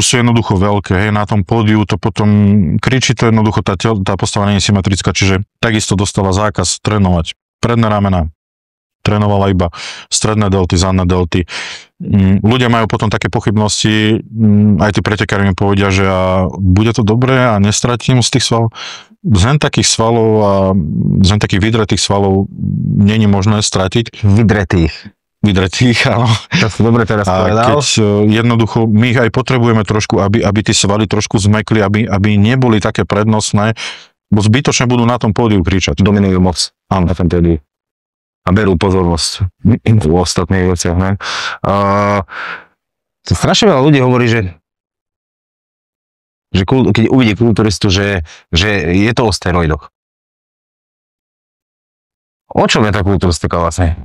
sú jednoducho veľké, hej, na tom pódiu to potom kričí to jednoducho, tá postava nie je symetrická, čiže takisto dostala zákaz trénovať predné ramena, trénovala iba stredné delty, zadné delty. Ľudia majú potom také pochybnosti, aj tí pretekári mi povedia, že bude to dobré a nestratím z tých svalov. Z takých svalov a z takých vydretých svalov nie je možné stratiť. Vydretých, áno. To si dobre teraz povedal. A keď jednoducho my ich aj potrebujeme trošku, aby tie svaly trošku zmekli, aby neboli také prednostné, bo zbytočne budú na tom pódiu kričať. Dominujú moc. Áno. Na tom pódiu. A berú pozornosť u ostatných veciach, ne? Strašne veľa ľudí hovorí, že keď uvidí kulturistu, že je to o steroidoch. O čom je tá kulturistika vlastne?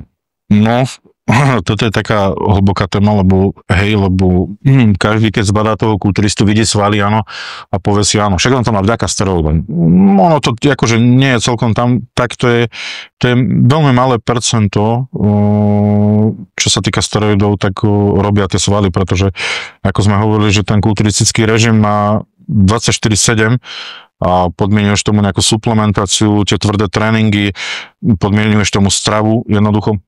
No, toto je taká hlboká téma, lebo každý, keď zbadá toho kulturistu, vidí svaly, áno, a povie si, áno, však on to má vďaka steroidom. Ono to akože nie je celkom tam, tak to je veľmi malé percento, čo sa týka steroidov, tak robia tie svaly, pretože, ako sme hovorili, že ten kulturistický režim má 24/7 a podmienuješ tomu nejakú suplementáciu, tie tvrdé tréningy, podmienuješ tomu stravu, jednoducho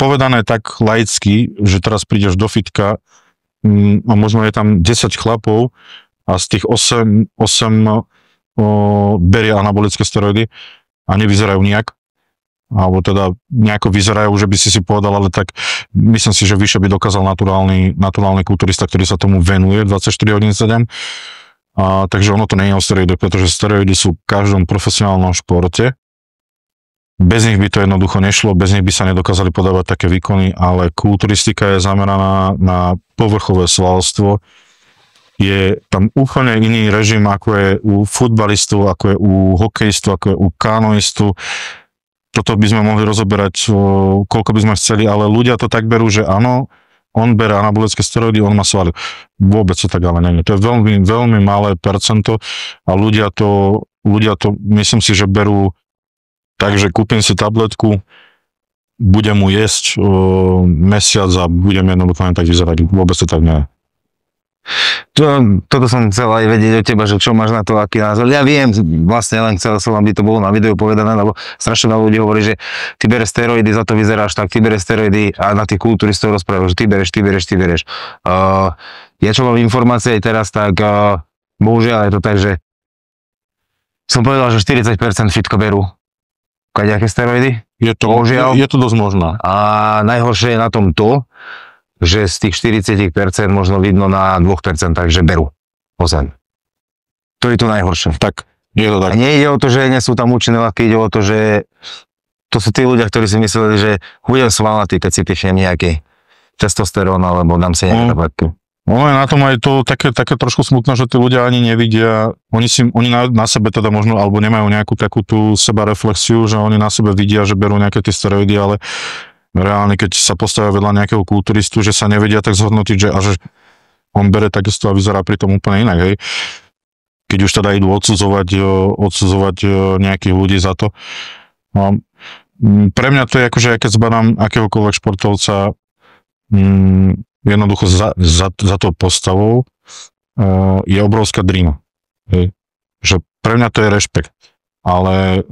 povedané tak laicky, že teraz prídeš do fitka a možno je tam 10 chlapov a z tých 8 beria anabolické steroidy a nevyzerajú nijak. Alebo teda nejako vyzerajú, že by si povedal, ale tak myslím si, že vyššie by dokázal naturálny kulturista, ktorý sa tomu venuje 24/7. Takže ono to nie je o steroidoch, pretože steroidy sú v každom profesionálnom športe. Bez nich by to jednoducho nešlo, bez nich by sa nedokázali podávať také výkony, ale kulturistika je zameraná na povrchové svalstvo. Je tam úplne iný režim, ako je u futbalistu, ako je u hokejistu, ako je u kanoistu. Toto by sme mohli rozoberať, koľko by sme chceli, ale ľudia to tak berú, že áno, on bere anabolické steroidy, on má svaly. Vôbec to tak ale nie je. To je veľmi, veľmi malé percento a ľudia to, myslím si, že berú. Takže kúpim si tabletku, budem mu jesť mesiac a budem jednoducho len tak vyzerať. Vôbec to tak nie je. Toto som chcel aj vedieť od teba, že čo máš na to, aký názor. Ja viem, vlastne len chcel som, aby to bolo na videu povedané, lebo strašne veľa ľudí hovorí, že ty bereš steroidy, za to vyzeráš tak, ty bereš steroidy a na tých kulturistov rozprávajú, že ty bereš. Ja čo mám informácie aj teraz, tak bohužiaľ je to tak, že som povedal, že 40% fitka berú kadejaké steroidy. Je to dosť možné. A najhoršie je na tom to, že z tých 40% možno vidno na 2%, že berú ozem. To je to najhoršie. Tak, je to tak. A nejde o to, že nie sú tam účinné látky, ide o to, že to sú tí ľudia, ktorí si mysleli, že budem svalnatý, keď si píšem nejaký testosterón, alebo dám si nejaké tabletky. Ono je na tom aj to také trošku smutné, že tí ľudia ani nevidia, oni na sebe teda možno, alebo nemajú nejakú takú tú sebareflexiu, že oni na sebe vidia, že berú nejaké tie steroidy, ale reálne, keď sa postavia vedľa nejakého kulturistu, že sa nevedia tak zhodnotiť, že on bere takisto a vyzerá pri tom úplne inak, hej. Keď už teda idú odsudzovať nejakých ľudí za to. No, pre mňa to je akože, keď zbadám akéhokoľvek športovca, jednoducho za to postavou je obrovská drina. Hej. Že pre mňa to je rešpekt. Ale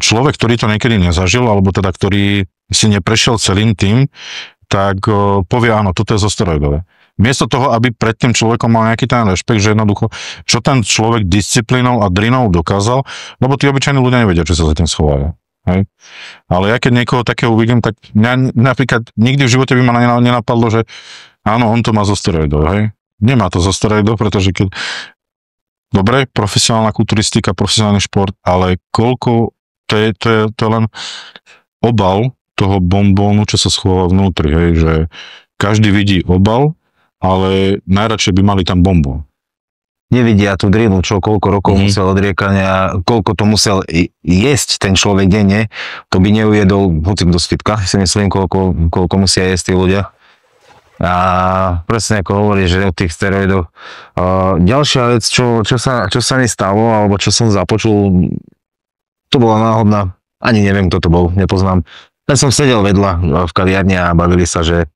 človek, ktorý to niekedy nezažil, alebo teda ktorý si neprešiel celým tým, tak povie áno, toto je zo steroidové. Miesto toho, aby pred tým človekom mal nejaký ten rešpekt, že jednoducho, čo ten človek disciplínou a drinou dokázal, lebo tí obyčajní ľudia nevedia, čo sa za tým schovajú. Hej. Ale ja keď niekoho takého uvidím, tak mňa napríklad nikdy v živote by ma nenapadlo, že áno, on to má zo steroidov, hej. Nemá to zo steroidov, pretože keď dobre, profesionálna kulturistika, profesionálny šport, ale koľko, to je len obal toho bombónu, čo sa schováva vnútri, hej, že každý vidí obal, ale najradšej by mali tam bombón. Nevidia tú drinu, čo koľko rokov musel odriekania, koľko to musel jesť ten človek denne, to by neujedol hocik do svitka, si myslím, koľko musia jesť tí ľudia. A presne ako hovorí, že od tých steroidov. Ďalšia vec, čo sa mi stalo, alebo čo som započul, to bola náhodná, ani neviem, kto to bol, nepoznám. Len som sedel vedľa v kaviarni a bavili sa, že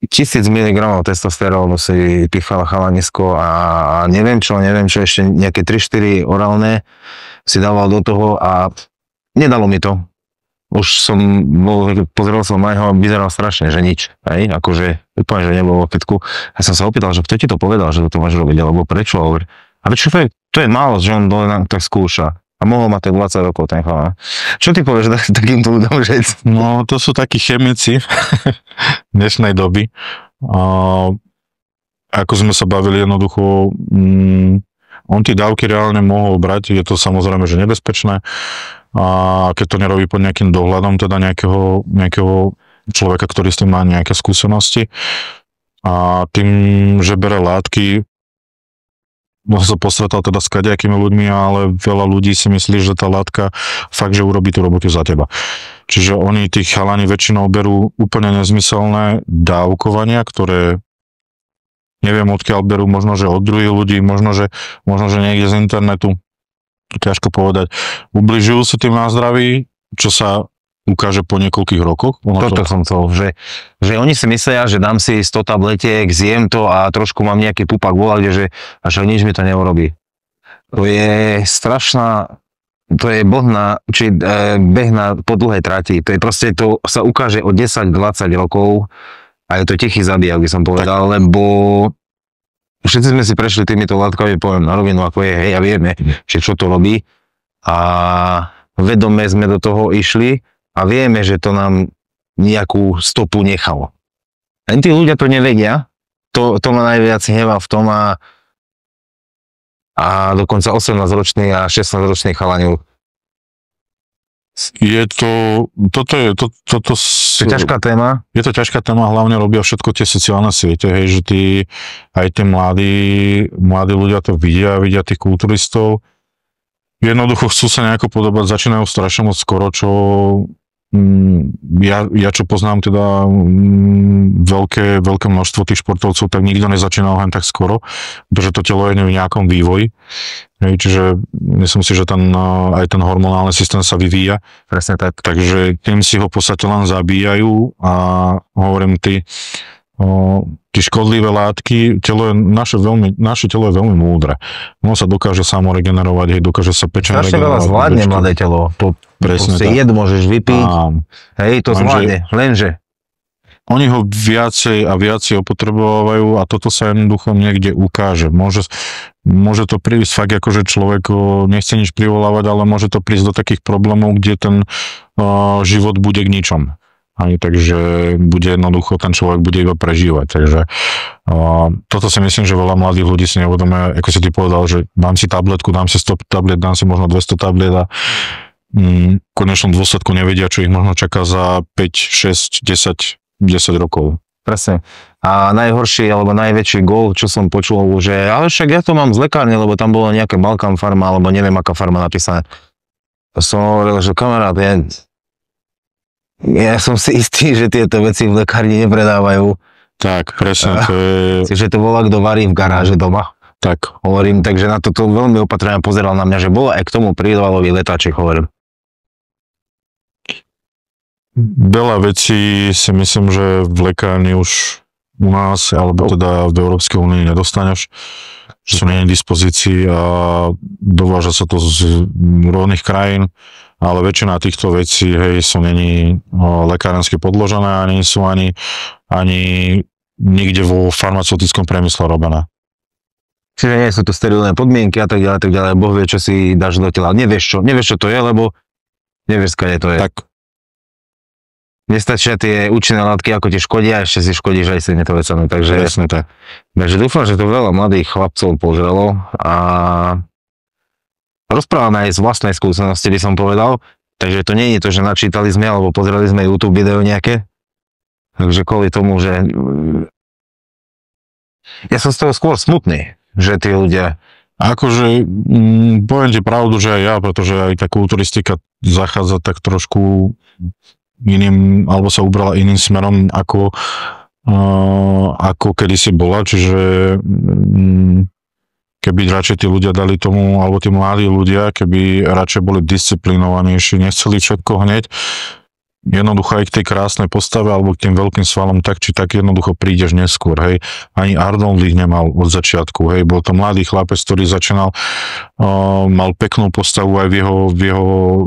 1000 mg testosterónu si pichala chalanisko a neviem čo, ešte nejaké 3-4 orálne si dával do toho a nedalo mi to. Už pozrel som na jeho, vyzeral strašne, že nič, hej, akože úplne, že nebolo v petku. Ja som sa opýtal, že kto ti to povedal, že to máš robiť, alebo prečo, a čo to je málo, že on dole nám tak skúša. A mohol mať tak 20 rokov ten chalán. Čo ty povieš takýmto ľuďom, že? No, to sú takí chemici dnešnej doby. Ako sme sa bavili jednoducho, on tie dávky reálne mohol brať, je to samozrejme, že nebezpečné. A keď to nerobí pod nejakým dohľadom, teda nejakého človeka, ktorý s tým má nejaké skúsenosti. A tým, že bere látky, sa postretal teda s kadejakými ľuďmi, ale veľa ľudí si myslí, že tá látka fakt, že urobí tú robotu za teba. Čiže oni, tí chalani väčšinou berú úplne nezmyselné dávkovania, ktoré neviem odkiaľ berú, možno, že od druhých ľudí, možno, že niekde z internetu, ťažko povedať. Ubližujú si tým na zdraví, čo sa ukáže po niekoľkých rokoch. Toto som chcel, že oni si myslia, že dám si 100 tabletiek, zjem to a trošku mám nejaký pupak volať, že až nič mi to neurobí. To je strašná, to je beh po dlhej trati. To je proste, to sa ukáže o 10-20 rokov a je to tichý zabijak, by som povedal, lebo všetci sme si prešli týmito látkami, poviem na rovinu, ako je, hej, a vieme, že čo to robí a vedome sme do toho išli a vieme, že to nám nejakú stopu nechalo. Len tí ľudia to nevedia, to ma najviac hnevá v tom a dokonca 18-ročný a 16-ročný chalaňov. Toto je ťažká téma. Je to ťažká téma, hlavne robia všetko tie sociálne siete, hej, že aj tí mladí ľudia to vidia tých kulturistov. Jednoducho chcú sa nejako podobať, začínajú strašne moc skoro, čo ja čo poznám teda veľké množstvo tých športovcov, tak nikto nezačínal len tak skoro, pretože to telo je v nejakom vývoji. Čiže myslím si, že aj ten hormonálny systém sa vyvíja. Presne tak. Takže tým si ho v podstate len zabíjajú a hovorím, tí tie škodlivé látky, naše telo je veľmi múdre. Ono sa dokáže samo regenerovať, dokáže sa pečene Strašne veľa regenerovať. zvládne mladé telo. Presne tak. Jed môžeš vypiť, to zvládne, lenže oni ho viacej a viacej opotrebovajú a toto sa jednoducho niekde ukáže. Môže to prísť fakt ako, že človek nechce nič privolávať, ale môže to prísť do takých problémov, kde ten život bude k ničom. Takže bude jednoducho, ten človek bude iba prežívať. Takže toto si myslím, že veľa mladých ľudí si neuvedomuje, ako si ty povedal, že dám si tabletku, dám si 100 tablet, dám si možno 200 tablet a v konečnom dôsledku nevedia, čo ich možno čaká za 5, 6, 10 rokov. Presne. A najhorší, alebo najväčší gól, čo som počul, že ale však ja to mám z lekárne, lebo tam bola nejaká Balkán farma, alebo neviem, aká farma napísaná. Som hovoril, že kamarát, ja som si istý, že tieto veci v lekárni nepredávajú. Tak, presne. Že to bola, kto varí v garáže doma. Tak. Hovorím, takže na toto veľmi opatrne pozeral na mňa, že bolo aj k tomu prívalový letáček, hovorím. Veľa vecí si myslím, že v lekárni už u nás, alebo teda v Európskej únii nedostaneš, že sú nie v dispozícii a dováža sa to z rôznych krajín, ale väčšina týchto vecí, sú není lekárensky podložené a nie sú ani nikde vo farmaceutickom priemysle robené. Čiže nie sú to sterilné podmienky a tak ďalej, Boh vie, čo si dáš do tela. Nevieš, čo to je, lebo nevieš, skade to je. Tak. Nestačia tie účinné látky, ako ti škodia, a ešte si škodíš aj si netovecami, takže dúfam, že to veľa mladých chlapcov pozrelo a rozprávame aj z vlastnej skúsenosti, by som povedal, takže to nie je to, že načítali sme alebo pozreli sme YouTube video nejaké, takže kvôli tomu, že ja som z toho skôr smutný, že tí ľudia akože, poviem ti pravdu, že aj ja, pretože aj tá kulturistika zachádza tak trošku iným, alebo sa ubrala iným smerom, ako kedysi bola, čiže keby radšej tí ľudia dali tomu, alebo tí mladí ľudia, keby radšej boli disciplinovanejší, nechceli všetko hneď, jednoducho aj k tej krásnej postave alebo k tým veľkým svalom tak či tak jednoducho prídeš neskôr, Ani Arnold ich nemal od začiatku, bol to mladý chlapec, ktorý začínal, mal peknú postavu aj v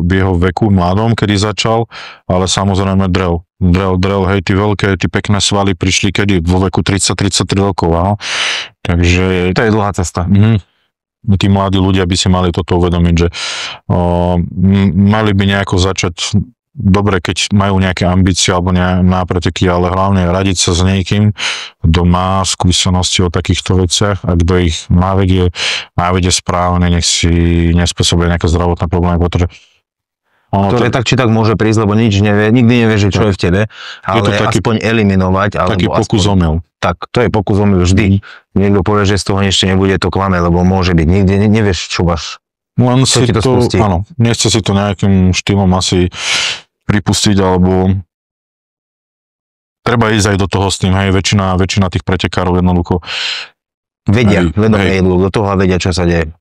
jeho veku mladom, kedy začal, ale samozrejme drel, tie pekné svaly prišli kedy? Vo veku 30-33 rokov, áno. Takže... To je dlhá cesta. Tí mladí ľudia by si mali toto uvedomiť, že mali by nejako začať dobre, keď majú nejaké ambície alebo nápreteky, ale hlavne radiť sa s niekým, kto má skúsenosti o takýchto veciach a kto ich návedie správne, nech si nespôsobuje nejaké zdravotné problémy, pretože ktoré tak či tak môže prísť, lebo nič nevie, nikdy nevieš, čo je v tebe, ale aspoň eliminovať. Taký pokus omyl. Tak, to je pokus omyl vždy. Niekto povie, že z toho ešte nebude, to klame, lebo môže byť. Nikdy nevieš, čo máš. Len si to áno, nechce si to nejakým štýlom asi pripustiť, alebo treba ísť aj do toho s tým, väčšina tých pretekárov jednoducho vedia, vedomé idú do toho a vedia, čo sa deje.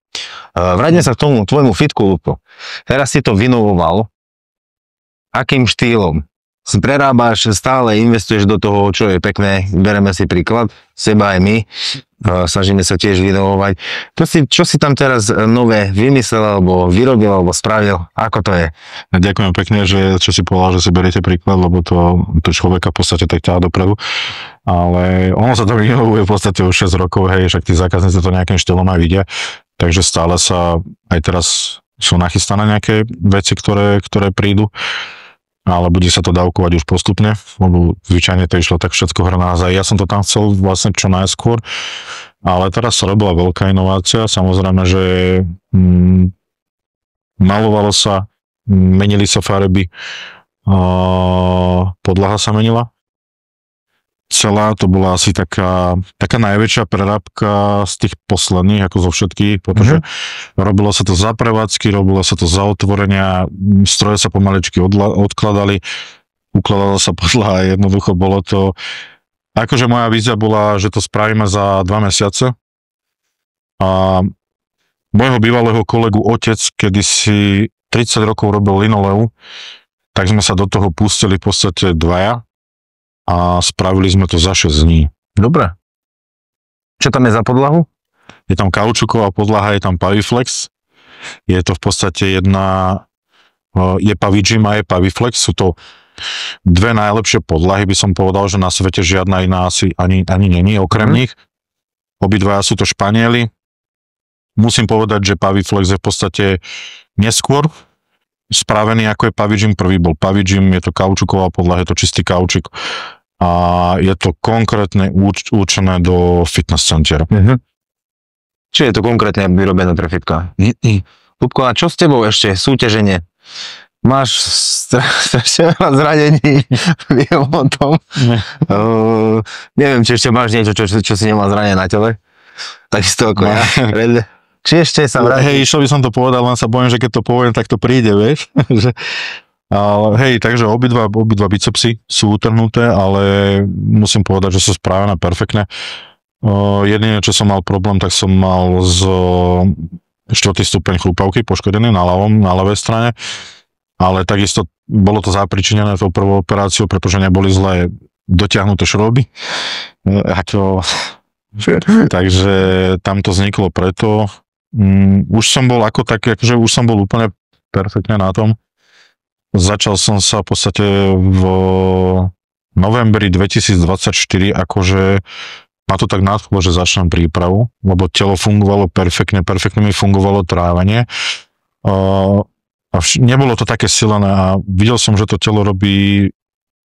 Vráťme sa k tomu tvojmu fitku, Ľubko. Teraz si to vynovoval. Akým štýlom? Prerábaš, stále investuješ do toho, čo je pekné, bereme si príklad, seba aj my, snažíme sa tiež vynovovať. Čo si tam teraz nové vymyslel, alebo vyrobil, alebo spravil? Ako to je? Ďakujem pekne, že čo si povedal, že si beriete príklad, lebo to človeka v podstate tak ťaha dopredu. Ale ono sa to vynovuje v podstate už 6 rokov, však tí zákazníci to nejakým štýlom aj vidia. Takže stále sa aj teraz sú nachystané nejaké veci, ktoré prídu. Ale bude sa to dávkovať už postupne, lebo zvyčajne to išlo tak všetko hranáza. Ja som to tam chcel vlastne čo najskôr, ale teraz sa robila veľká inovácia. Samozrejme, že malovalo sa, menili sa farby, podlaha sa menila. Celá to bola asi taká najväčšia prerábka z tých posledných, ako zo všetkých, pretože robilo sa to za prevádzky, robilo sa to za otvorenia, stroje sa pomaličky odkladali, ukladala sa podľa a jednoducho bolo to... Akože moja vízia bola, že to spravíme za 2 mesiace a môjho bývalého kolegu otec, kedysi 30 rokov robil linoleu, tak sme sa do toho pustili v podstate dvaja. a spravili sme to za 6 dní. Dobre. Čo tam je za podlahu? Je tam kaučuková podlaha, je tam Paviflex. Je to v podstate je Pavigym a je Paviflex. Sú to dve najlepšie podlahy, by som povedal, že na svete žiadna iná asi ani není okrem nich. Obidvaja sú to Španieli. Musím povedať, že Paviflex je v podstate neskôr spravený ako je Pavigym. Prvý bol Pavigym, je to kaučuková podlaha, je to čistý kaučuk a je to konkrétne určené do fitness center. Či je to konkrétne vyrobené pre fitka? Ľubko, a čo s tebou ešte? Súťaženie? Máš strašne veľa zranení, viem o tom. Neviem, či ešte máš niečo, čo si nemal zranenie na tele? Takisto ako ja. Či ešte sa vrátim? Hej, išlo by som to povedať, len sa bojím, že keď to poviem, tak to príde, vieš. Ale hej, takže obidva bicepsy sú utrhnuté, ale musím povedať, že sú správené perfektne. Jediné, čo som mal problém, tak som mal z 4. stupeň chrupavky poškodený na ľavej strane, ale takisto bolo to zapričinené tou prvou operáciou, pretože neboli zle dotiahnuté šroby. Takže tam to vzniklo preto. Už som bol už som bol úplne perfektne na tom. Začal som sa v podstate v novembri 2024, akože ma to tak nadchlo, že začnem prípravu, lebo telo fungovalo perfektne mi fungovalo trávenie. Nebolo to také silené a videl som, že to telo robí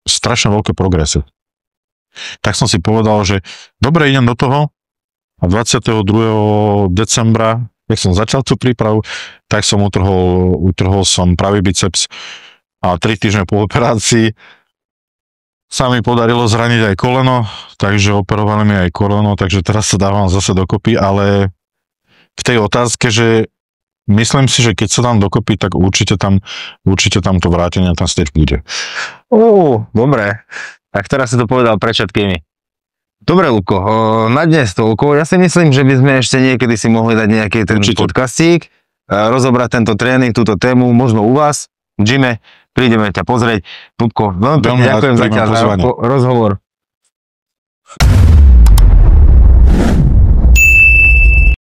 strašne veľké progresy. Tak som si povedal, že dobre, idem do toho a 22. decembra, keď som začal tú prípravu, tak som utrhol som pravý biceps a 3 týždne po operácii sa mi podarilo zraniť aj koleno, takže operovali mi aj koleno, takže teraz sa dávam zase dokopy, ale k tej otázke, že myslím si, že keď sa dám dokopy, tak určite tam to vrátenie, ten stage bude. Dobre. Tak teraz si to povedal pred všetkými. Dobre, Ľubko, na dnes toľko. Ja si myslím, že by sme ešte niekedy si mohli dať nejaký ten podcastík, rozobrať tento tréning, túto tému, možno u vás, v gyme, prídeme ťa pozrieť. Ľubko, veľmi ďakujem zatiaľ za rozhovor.